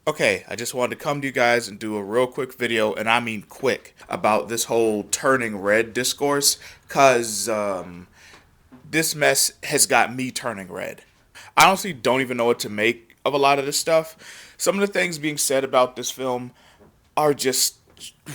Okay, I just wanted to come to you guys and do a real quick video, and I mean quick, about this whole turning red discourse, cause this mess has got me turning red. I honestly don't even know what to make of a lot of this stuff. Some of the things being said about this film are just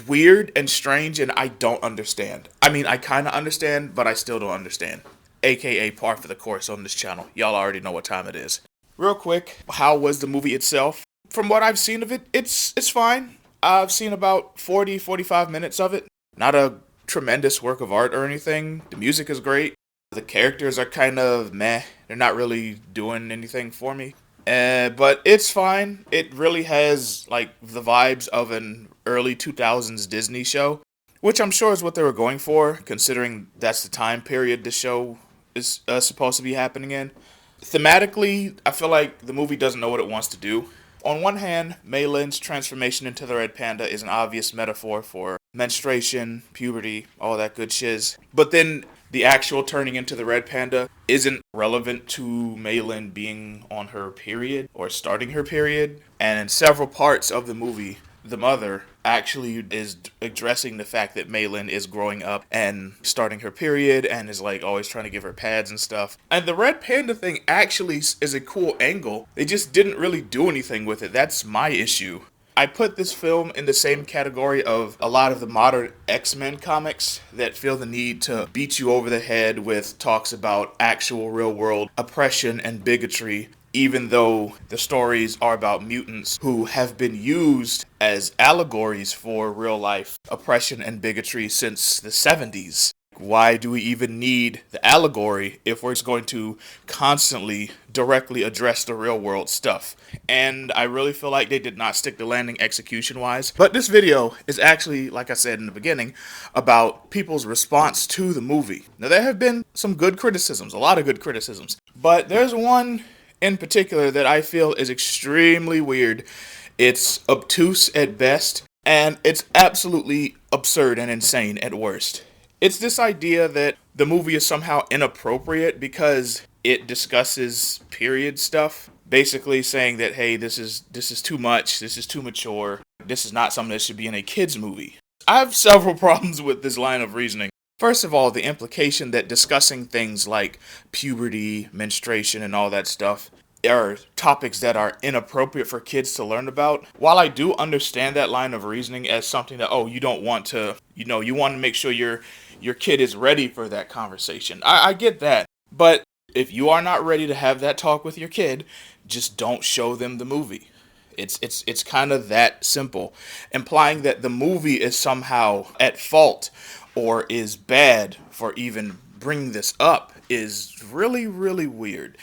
weird and strange, and I don't understand. I mean, I kind of understand, but I still don't understand. AKA par for the course on this channel. Y'all already know what time it is. Real quick, how was the movie itself? From what I've seen of it, it's fine. I've seen about 45 minutes of it. Not a tremendous work of art or anything. The music is great. The characters are kind of meh. They're not really doing anything for me. But it's fine. It really has like the vibes of an early 2000s Disney show, which I'm sure is what they were going for, considering that's the time period this show is supposed to be happening in. Thematically, I feel like the movie doesn't know what it wants to do. On one hand, Mei Lin's transformation into the Red Panda is an obvious metaphor for menstruation, puberty, all that good shiz. But then the actual turning into the Red Panda isn't relevant to Mei Lin being on her period or starting her period. And in several parts of the movie, the mother actually is addressing the fact that Mei Lin is growing up and starting her period and is like always trying to give her pads and stuff. And the Red Panda thing actually is a cool angle. They just didn't really do anything with it. That's my issue. I put this film in the same category of a lot of the modern X-Men comics that feel the need to beat you over the head with talks about actual real world oppression and bigotry, even though the stories are about mutants who have been used as allegories for real life oppression and bigotry since the 70s. Why do we even need the allegory if we're just going to constantly directly address the real world stuff? And I really feel like they did not stick the landing execution wise. But this video is actually, like I said in the beginning, about people's response to the movie. Now there have been some good criticisms, a lot of good criticisms, but there's one in particular that I feel is extremely weird. It's obtuse at best, and it's absolutely absurd and insane at worst. It's this idea that the movie is somehow inappropriate because it discusses period stuff, basically saying that, hey, this is too much, this is too mature, this is not something that should be in a kids movie. I have several problems with this line of reasoning. First of all, the implication that discussing things like puberty, menstruation, and all that stuff are topics that are inappropriate for kids to learn about. While I do understand that line of reasoning as something that, oh, you don't want to, you want to make sure your kid is ready for that conversation. I get that. But if you are not ready to have that talk with your kid, just don't show them the movie. It's kind of that simple. Implying that the movie is somehow at fault or is bad for even bringing this up is really, really weird.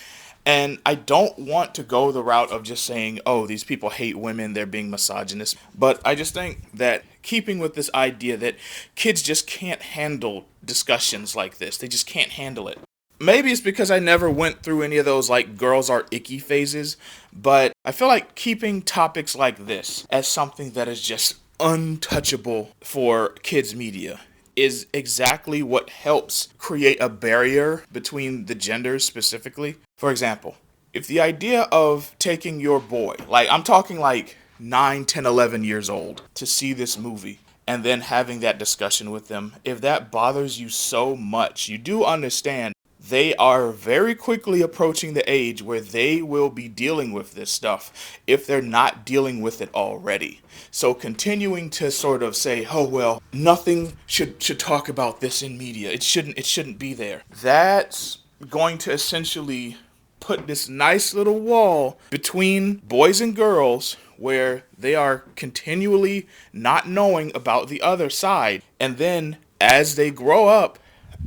And I don't want to go the route of just saying, oh, these people hate women, they're being misogynist. But I just think that keeping with this idea that kids just can't handle discussions like this, they just can't handle it. Maybe it's because I never went through any of those like girls are icky phases, but I feel like keeping topics like this as something that is just untouchable for kids media is exactly what helps create a barrier between the genders specifically. For example, if the idea of taking your boy, like I'm talking like 9, 10, 11 years old, to see this movie and then having that discussion with them, if that bothers you so much, you do understand they are very quickly approaching the age where they will be dealing with this stuff if they're not dealing with it already. So continuing to sort of say, oh well, nothing should talk about this in media. It shouldn't be there. That's going to essentially put this nice little wall between boys and girls where they are continually not knowing about the other side. And then as they grow up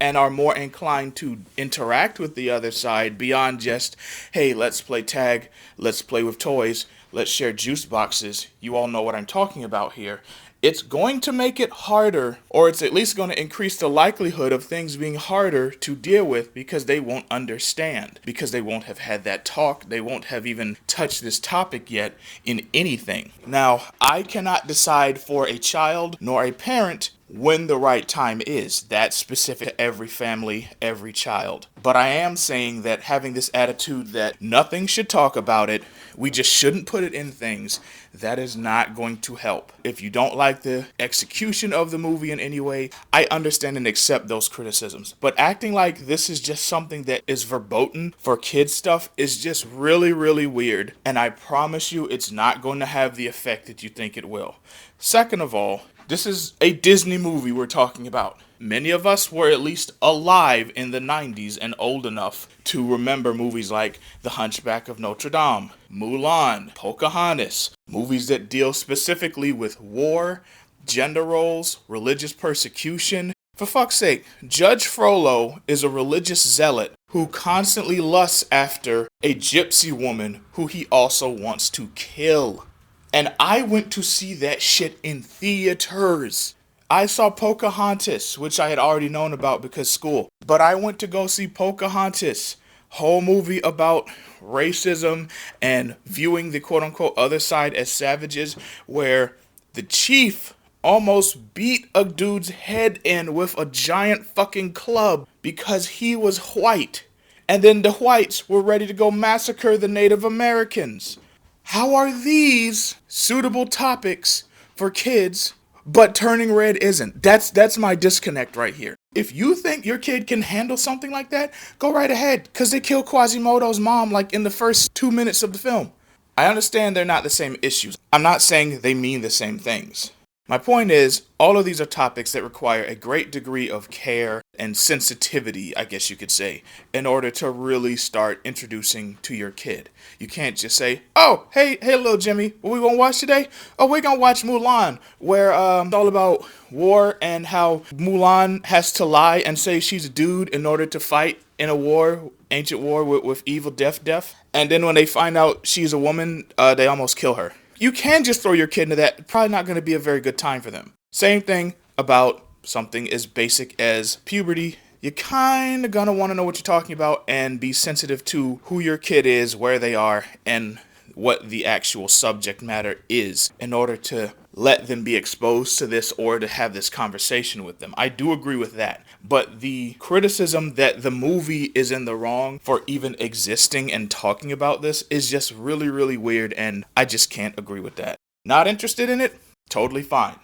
and are more inclined to interact with the other side beyond just, hey, let's play tag, let's play with toys, let's share juice boxes, you all know what I'm talking about here. It's going to make it harder, or it's at least going to increase the likelihood of things being harder to deal with because they won't understand, because they won't have had that talk, they won't have even touched this topic yet in anything. Now, I cannot decide for a child nor a parent when the right time is. That's specific to every family, every child. But I am saying that having this attitude that nothing should talk about it, we just shouldn't put it in things, that is not going to help. If you don't like the execution of the movie in any way, I understand and accept those criticisms. But acting like this is just something that is verboten for kids stuff is just really, really weird. And I promise you it's not going to have the effect that you think it will. Second of all, this is a Disney movie we're talking about. Many of us were at least alive in the 90s and old enough to remember movies like The Hunchback of Notre Dame, Mulan, Pocahontas, movies that deal specifically with war, gender roles, religious persecution. For fuck's sake, Judge Frollo is a religious zealot who constantly lusts after a gypsy woman who he also wants to kill. And I went to see that shit in theaters. I saw Pocahontas, which I had already known about because school. But I went to go see Pocahontas, whole movie about racism and viewing the quote-unquote other side as savages, where the chief almost beat a dude's head in with a giant fucking club because he was white. And then the whites were ready to go massacre the Native Americans. How are these suitable topics for kids, but Turning Red isn't? That's my disconnect right here. If you think your kid can handle something like that, go right ahead, because they kill Quasimodo's mom like in the first 2 minutes of the film. I understand they're not the same issues. I'm not saying they mean the same things. My point is, all of these are topics that require a great degree of care and sensitivity, I guess you could say, in order to really start introducing to your kid. You can't just say, oh, hey little Jimmy, what we gonna watch today? Oh, we're gonna watch Mulan, where it's all about war and how Mulan has to lie and say she's a dude in order to fight in a war, ancient war with evil death. And then when they find out she's a woman, they almost kill her. You can just throw your kid into that. Probably not going to be a very good time for them. Same thing about something as basic as puberty. You're kind of going to want to know what you're talking about and be sensitive to who your kid is, where they are, and what the actual subject matter is in order to let them be exposed to this or to have this conversation with them. I do agree with that. But the criticism that the movie is in the wrong for even existing and talking about this is just really, really weird, and I just can't agree with that. Not interested in it? Totally fine.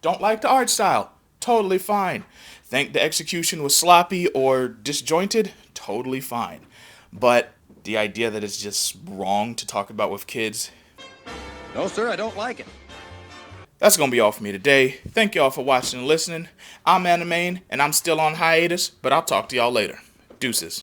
Don't like the art style? Totally fine. Think the execution was sloppy or disjointed? Totally fine. But the idea that it's just wrong to talk about with kids? No, sir, I don't like it. That's going to be all for me today. Thank y'all for watching and listening. I'm Anime, and I'm still on hiatus, but I'll talk to y'all later. Deuces.